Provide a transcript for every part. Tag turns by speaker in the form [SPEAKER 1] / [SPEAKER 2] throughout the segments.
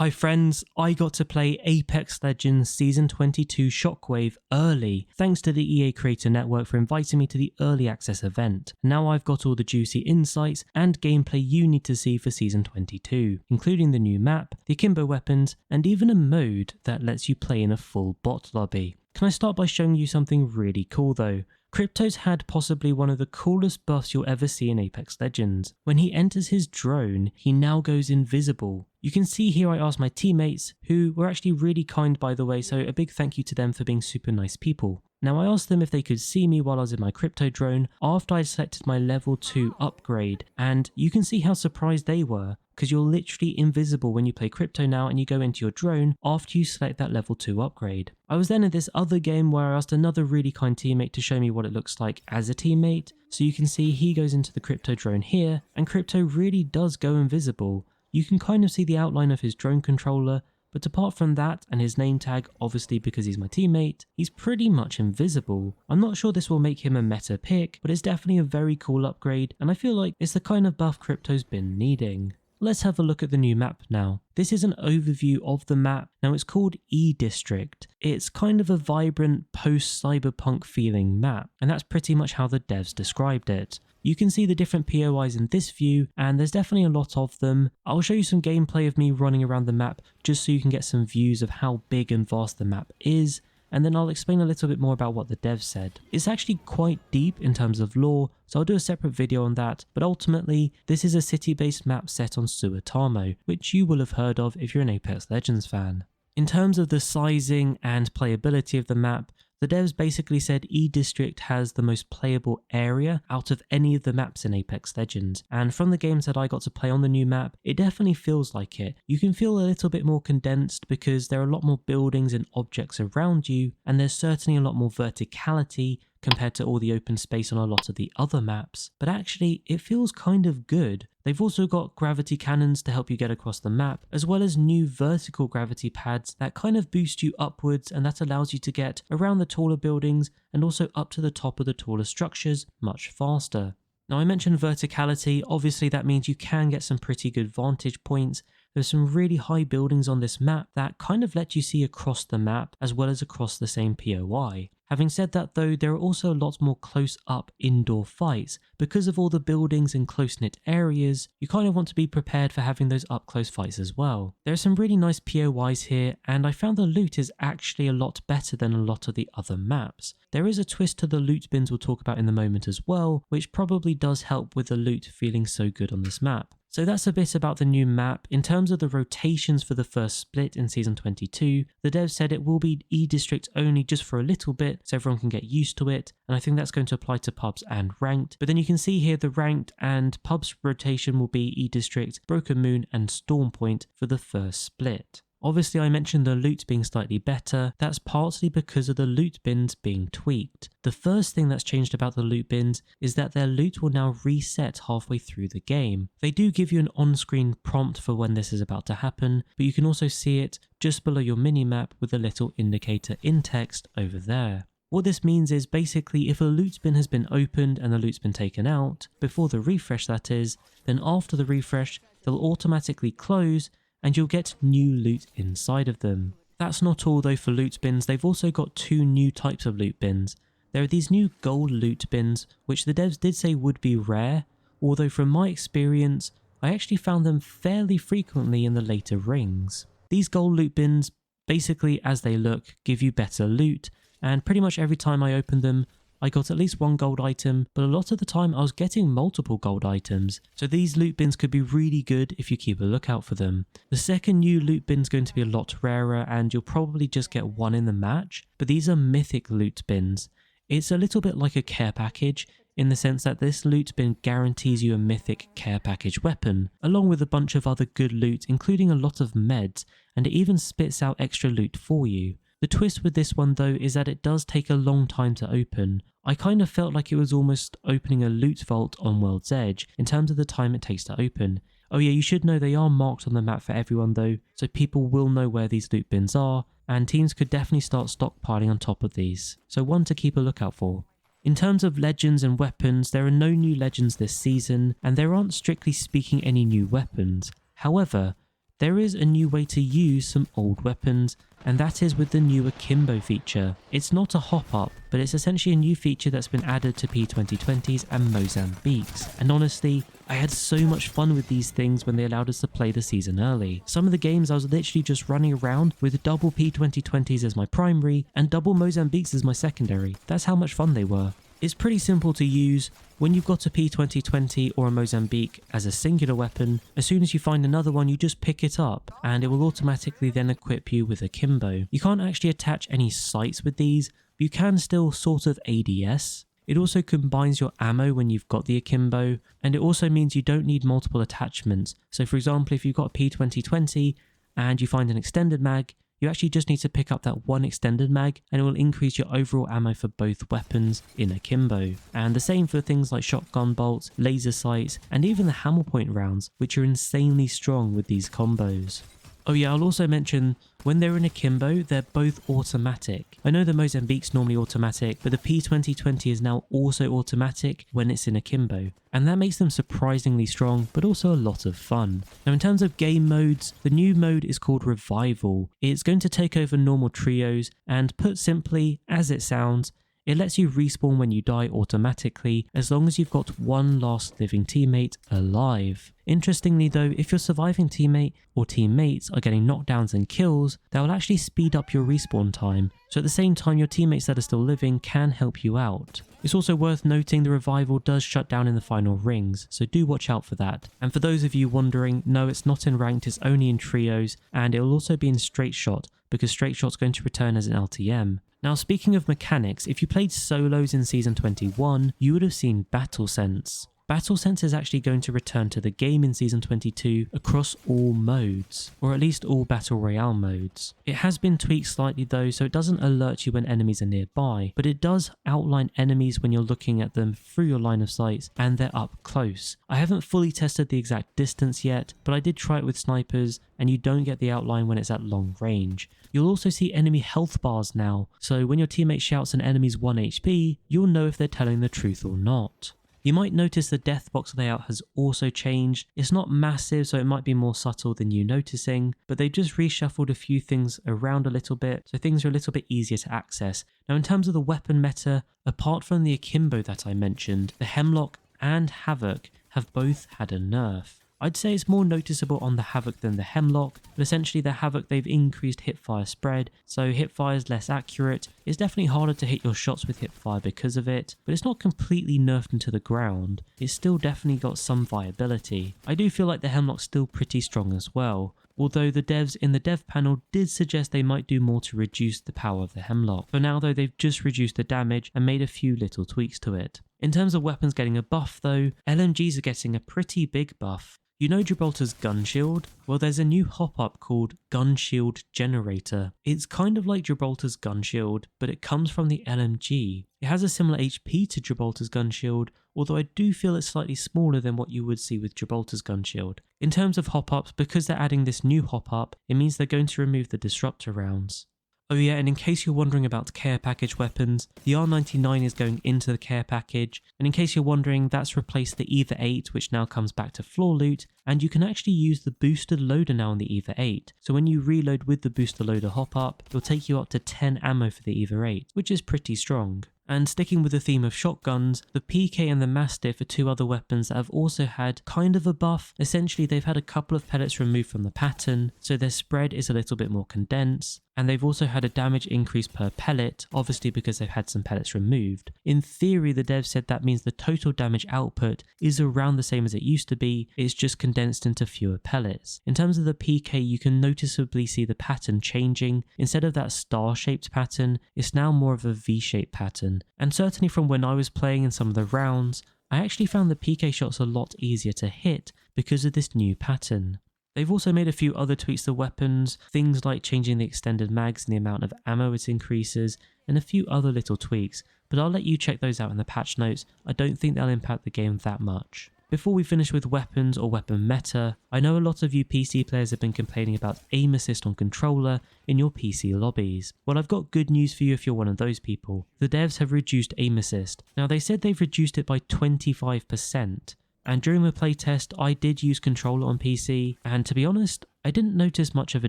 [SPEAKER 1] Hi friends, I got to play Apex Legends Season 22 Shockwave early, thanks to the EA Creator Network for inviting me to the early access event. Now I've got all the juicy insights and gameplay you need to see for Season 22, including the new map, the Akimbo weapons, and even a mode that lets you play in a full bot lobby. Can I start by showing you something really cool though? Crypto's had possibly one of the coolest buffs you'll ever see in Apex Legends. When he enters his drone, he now goes invisible. You can see here I asked my teammates, who were actually really kind by the way, so a big thank you to them for being super nice people. Now I asked them if they could see me while I was in my crypto drone after I selected my level 2 upgrade, and you can see how surprised they were, because you're literally invisible when you play crypto now and you go into your drone after you select that level 2 upgrade. I was then in this other game where I asked another really kind teammate to show me what it looks like as a teammate, so you can see he goes into the crypto drone here, and crypto really does go invisible. You can kind of see the outline of his drone controller, but apart from that and his name tag, obviously because he's my teammate, he's pretty much invisible. I'm not sure this will make him a meta pick, but it's definitely a very cool upgrade, and I feel like it's the kind of buff crypto's been needing. Let's have a look at the new map now. This is an overview of the map. Now it's called E-District. It's kind of a vibrant post-cyberpunk feeling map, and that's pretty much how the devs described it. You can see the different POIs in this view, and there's definitely a lot of them. I'll show you some gameplay of me running around the map just so you can get some views of how big and vast the map is, and then I'll explain a little bit more about what the devs said. It's actually quite deep in terms of lore, so I'll do a separate video on that, but ultimately, this is a city-based map set on Suotamo, which you will have heard of if you're an Apex Legends fan. In terms of the sizing and playability of the map, the devs basically said E-District has the most playable area out of any of the maps in Apex Legends, and from the games that I got to play on the new map, it definitely feels like it. You can feel a little bit more condensed because there are a lot more buildings and objects around you, and there's certainly a lot more verticality compared to all the open space on a lot of the other maps, but actually it feels kind of good. They've also got gravity cannons to help you get across the map, as well as new vertical gravity pads that kind of boost you upwards, and that allows you to get around the taller buildings and also up to the top of the taller structures much faster. Now I mentioned verticality, obviously that means you can get some pretty good vantage points. There's some really high buildings on this map that kind of let you see across the map as well as across the same POI. Having said that though, there are also a lot more close-up indoor fights. Because of all the buildings and close-knit areas, you kind of want to be prepared for having those up-close fights as well. There are some really nice POIs here, and I found the loot is actually a lot better than a lot of the other maps. There is a twist to the loot bins we'll talk about in a moment as well, which probably does help with the loot feeling so good on this map. So that's a bit about the new map. In terms of the rotations for the first split in Season 22, the devs said it will be E-District only just for a little bit so everyone can get used to it, and I think that's going to apply to pubs and ranked. But then you can see here the ranked and pubs rotation will be E-District, Broken Moon and Storm Point for the first split. Obviously I mentioned the loot being slightly better, that's partly because of the loot bins being tweaked. The first thing that's changed about the loot bins is that their loot will now reset halfway through the game. They do give you an on-screen prompt for when this is about to happen, but you can also see it just below your minimap with a little indicator in text over there. What this means is basically if a loot bin has been opened and the loot's been taken out, before the refresh that is, then after the refresh they'll automatically close and you'll get new loot inside of them. That's not all though for loot bins, they've also got two new types of loot bins. There are these new gold loot bins, which the devs did say would be rare, although from my experience, I actually found them fairly frequently in the later rings. These gold loot bins, basically as they look, give you better loot, and pretty much every time I opened them, I got at least one gold item, but a lot of the time I was getting multiple gold items, so these loot bins could be really good if you keep a lookout for them. The second new loot bin is going to be a lot rarer and you'll probably just get one in the match, but these are mythic loot bins. It's a little bit like a care package, in the sense that this loot bin guarantees you a mythic care package weapon, along with a bunch of other good loot including a lot of meds, and it even spits out extra loot for you. The twist with this one though is that it does take a long time to open. I kind of felt like it was almost opening a loot vault on World's Edge in terms of the time it takes to open. Oh yeah, you should know they are marked on the map for everyone though, so people will know where these loot bins are, and teams could definitely start stockpiling on top of these, so one to keep a lookout for. In terms of legends and weapons, there are no new legends this season, and there aren't strictly speaking any new weapons. However, there is a new way to use some old weapons, and that is with the new Akimbo feature. It's not a hop-up, but it's essentially a new feature that's been added to P2020s and Mozambiques. And honestly, I had so much fun with these things when they allowed us to play the season early. Some of the games I was literally just running around with double P2020s as my primary and double Mozambiques as my secondary. That's how much fun they were. It's pretty simple to use. When you've got a P2020 or a Mozambique as a singular weapon, as soon as you find another one you just pick it up and it will automatically then equip you with Akimbo. You can't actually attach any sights with these, but you can still sort of ADS. It also combines your ammo when you've got the Akimbo, and it also means you don't need multiple attachments. So for example, if you've got a P2020 and you find an extended mag, you actually just need to pick up that one extended mag and it will increase your overall ammo for both weapons in Akimbo. And the same for things like shotgun bolts, laser sights, and even the hammer point rounds, which are insanely strong with these combos. Oh yeah, I'll also mention, when they're in Akimbo, they're both automatic. I know the Mozambique's normally automatic, but the P2020 is now also automatic when it's in Akimbo. And that makes them surprisingly strong, but also a lot of fun. Now in terms of game modes, the new mode is called Revival. It's going to take over normal trios, and put simply, as it sounds, it lets you respawn when you die automatically as long as you've got one last living teammate alive. Interestingly though, if your surviving teammate or teammates are getting knockdowns and kills, that will actually speed up your respawn time, so at the same time your teammates that are still living can help you out. It's also worth noting the revival does shut down in the final rings, so do watch out for that. And for those of you wondering, no, it's not in ranked, it's only in trios, and it will also be in straight shot because straight shot's going to return as an LTM. Now speaking of mechanics, if you played solos in Season 21, you would have seen Battle Sense. Battle Sense is actually going to return to the game in Season 22 across all modes, or at least all Battle Royale modes. It has been tweaked slightly though, so it doesn't alert you when enemies are nearby, but it does outline enemies when you're looking at them through your line of sight and they're up close. I haven't fully tested the exact distance yet, but I did try it with snipers and you don't get the outline when it's at long range. You'll also see enemy health bars now, so when your teammate shouts an enemy's 1 HP, you'll know if they're telling the truth or not. You might notice the death box layout has also changed. It's not massive, so it might be more subtle than you noticing, but they've just reshuffled a few things around a little bit, so things are a little bit easier to access. Now in terms of the weapon meta, apart from the Akimbo that I mentioned, the Hemlock and Havoc have both had a nerf. I'd say it's more noticeable on the Havoc than the Hemlock, but essentially the Havoc they've increased hipfire spread, so hipfire is less accurate. It's definitely harder to hit your shots with hipfire because of it, but it's not completely nerfed into the ground. It's still definitely got some viability. I do feel like the Hemlock's still pretty strong as well, although the devs in the dev panel did suggest they might do more to reduce the power of the Hemlock. For now though, they've just reduced the damage and made a few little tweaks to it. In terms of weapons getting a buff though, LMGs are getting a pretty big buff. You know Gibraltar's gun shield? Well, there's a new hop-up called Gun Shield Generator. It's kind of like Gibraltar's gun shield, but it comes from the LMG. It has a similar HP to Gibraltar's gun shield, although I do feel it's slightly smaller than what you would see with Gibraltar's gun shield. In terms of hop-ups, because they're adding this new hop-up, it means they're going to remove the disruptor rounds. Oh yeah, and in case you're wondering about care package weapons, the R99 is going into the care package, and in case you're wondering, that's replaced the Eva 8, which now comes back to floor loot, and you can actually use the boosted loader now on the Eva 8. So when you reload with the booster loader hop up, it'll take you up to 10 ammo for the Eva 8, which is pretty strong. And sticking with the theme of shotguns, the PK and the Mastiff are two other weapons that have also had kind of a buff. Essentially, they've had a couple of pellets removed from the pattern, so their spread is a little bit more condensed. And they've also had a damage increase per pellet, obviously because they've had some pellets removed. In theory, the devs said that means the total damage output is around the same as it used to be, it's just condensed into fewer pellets. In terms of the PK, you can noticeably see the pattern changing. Instead of that star-shaped pattern, it's now more of a V-shaped pattern. And certainly from when I was playing in some of the rounds, I actually found the PK shots a lot easier to hit because of this new pattern. They've also made a few other tweaks to weapons, things like changing the extended mags and the amount of ammo it increases, and a few other little tweaks, but I'll let you check those out in the patch notes. I don't think they'll impact the game that much. Before we finish with weapons or weapon meta, I know a lot of you PC players have been complaining about aim assist on controller in your PC lobbies. Well, I've got good news for you if you're one of those people. The devs have reduced aim assist. Now they said they've reduced it by 25%. And during the playtest, I did use controller on PC, and to be honest, I didn't notice much of a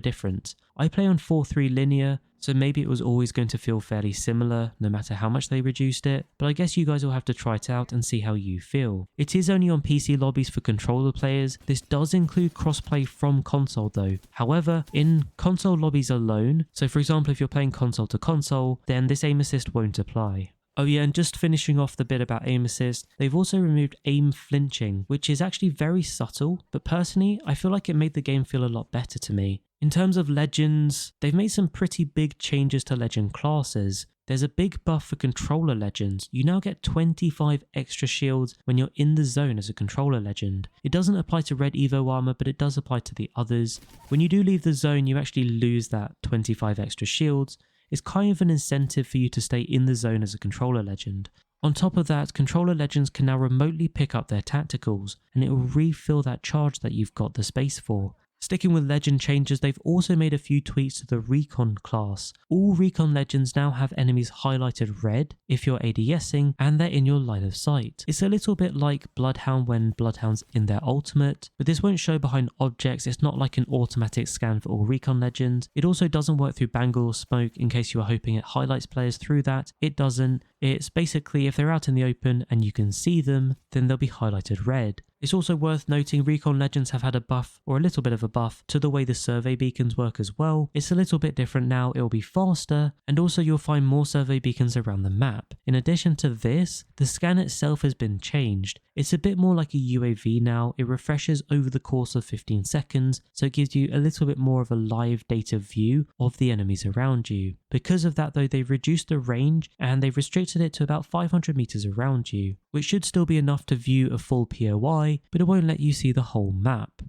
[SPEAKER 1] difference. I play on 4.3 linear, so maybe it was always going to feel fairly similar no matter how much they reduced it, but I guess you guys will have to try it out and see how you feel. It is only on PC lobbies for controller players. This does include crossplay from console though. However, in console lobbies alone, so for example if you're playing console to console, then this aim assist won't apply. Oh yeah, and just finishing off the bit about aim assist, they've also removed aim flinching, which is actually very subtle, but personally, I feel like it made the game feel a lot better to me. In terms of legends, they've made some pretty big changes to legend classes. There's a big buff for controller legends. You now get 25 extra shields when you're in the zone as a controller legend. It doesn't apply to red Evo armor, but it does apply to the others. When you do leave the zone, you actually lose that 25 extra shields. It's kind of an incentive for you to stay in the zone as a controller legend. On top of that, controller legends can now remotely pick up their tacticals, and it will refill that charge that you've got the space for. Sticking with legend changes, they've also made a few tweaks to the recon class. All recon legends now have enemies highlighted red if you're ADSing and they're in your line of sight. It's a little bit like Bloodhound when Bloodhound's in their ultimate, but this won't show behind objects. It's not like an automatic scan for all recon legends. It also doesn't work through bangle or smoke in case you are hoping it highlights players through that. It doesn't. It's basically if they're out in the open and you can see them, then they'll be highlighted red. It's also worth noting recon legends have had a buff, or a little bit of a buff, to the way the survey beacons work as well. It's a little bit different now, it'll be faster, and also you'll find more survey beacons around the map. In addition to this, the scan itself has been changed. It's a bit more like a UAV now. It refreshes over the course of 15 seconds, so it gives you a little bit more of a live data view of the enemies around you. Because of that though, they've reduced the range and they've restricted it to about 500 meters around you, which should still be enough to view a full POI, but it won't let you see the whole map.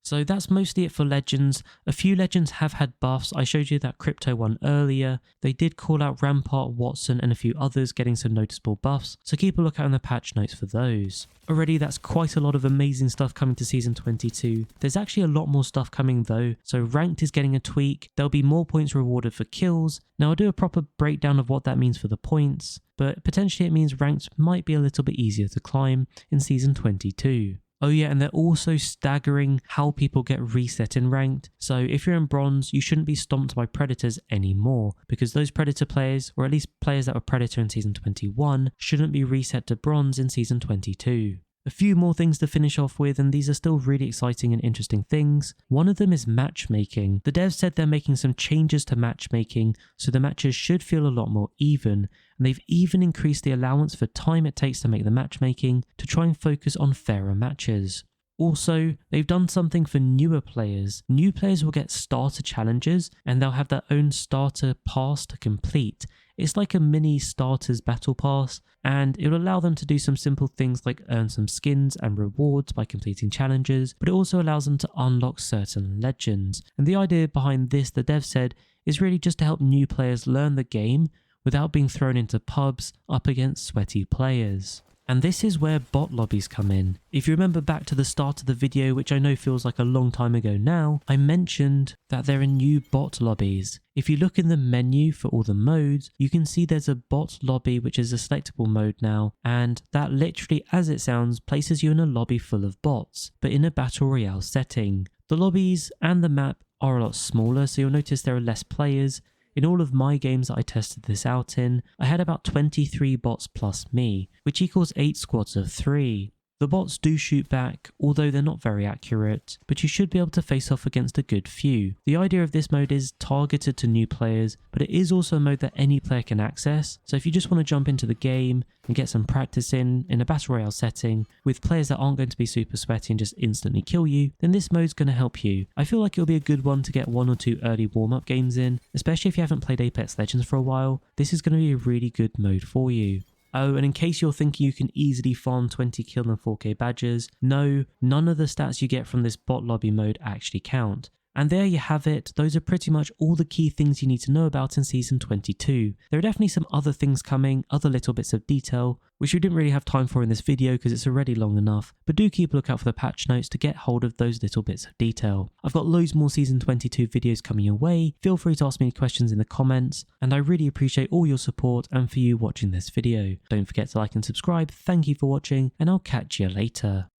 [SPEAKER 1] So that's mostly it for legends. A few legends have had buffs. I showed you that crypto one earlier. They did call out Rampart, Watson and a few others getting some noticeable buffs, so keep a lookout in the patch notes for those. Already that's quite a lot of amazing stuff coming to Season 22. There's actually a lot more stuff coming though, so Ranked is getting a tweak. There'll be more points rewarded for kills. Now I'll do a proper breakdown of what that means for the points, but potentially it means Ranked might be a little bit easier to climb in Season 22. Oh yeah, and they're also staggering how people get reset in Ranked. So if you're in Bronze, you shouldn't be stomped by Predators anymore, because those Predator players, or at least players that were Predator in Season 21, shouldn't be reset to Bronze in Season 22. A few more things to finish off with, and these are still really exciting and interesting things. One of them is matchmaking. The devs said they're making some changes to matchmaking, so the matches should feel a lot more even, and they've even increased the allowance for time it takes to make the matchmaking to try and focus on fairer matches. Also, they've done something for newer players. New players will get starter challenges, and they'll have their own starter pass to complete. It's like a mini starters battle pass, and it will allow them to do some simple things like earn some skins and rewards by completing challenges, but it also allows them to unlock certain legends. And the idea behind this, the dev said, is really just to help new players learn the game without being thrown into pubs up against sweaty players. And this is where bot lobbies come in. If you remember back to the start of the video, which I know feels like a long time ago now, I mentioned that there are new bot lobbies. If you look in the menu for all the modes, you can see there's a bot lobby which is a selectable mode now, and that literally, as it sounds, places you in a lobby full of bots, but in a battle royale setting. The lobbies and the map are a lot smaller, so you'll notice there are less players. In all of my games that I tested this out in, I had about 23 bots plus me, which equals 8 squads of 3. The bots do shoot back, although they're not very accurate, but you should be able to face off against a good few. The idea of this mode is targeted to new players, but it is also a mode that any player can access, so if you just want to jump into the game and get some practice in a battle royale setting, with players that aren't going to be super sweaty and just instantly kill you, then this mode's going to help you. I feel like it'll be a good one to get 1 or 2 early warm-up games in, especially if you haven't played Apex Legends for a while. This is going to be a really good mode for you. Oh, and in case you're thinking you can easily farm 20 kill and 4k badges, no, none of the stats you get from this bot lobby mode actually count. And there you have it. Those are pretty much all the key things you need to know about in Season 22. There are definitely some other things coming, other little bits of detail, which we didn't really have time for in this video because it's already long enough, but do keep a lookout for the patch notes to get hold of those little bits of detail. I've got loads more Season 22 videos coming your way. Feel free to ask me any questions in the comments, and I really appreciate all your support and for you watching this video. Don't forget to like and subscribe. Thank you for watching, and I'll catch you later.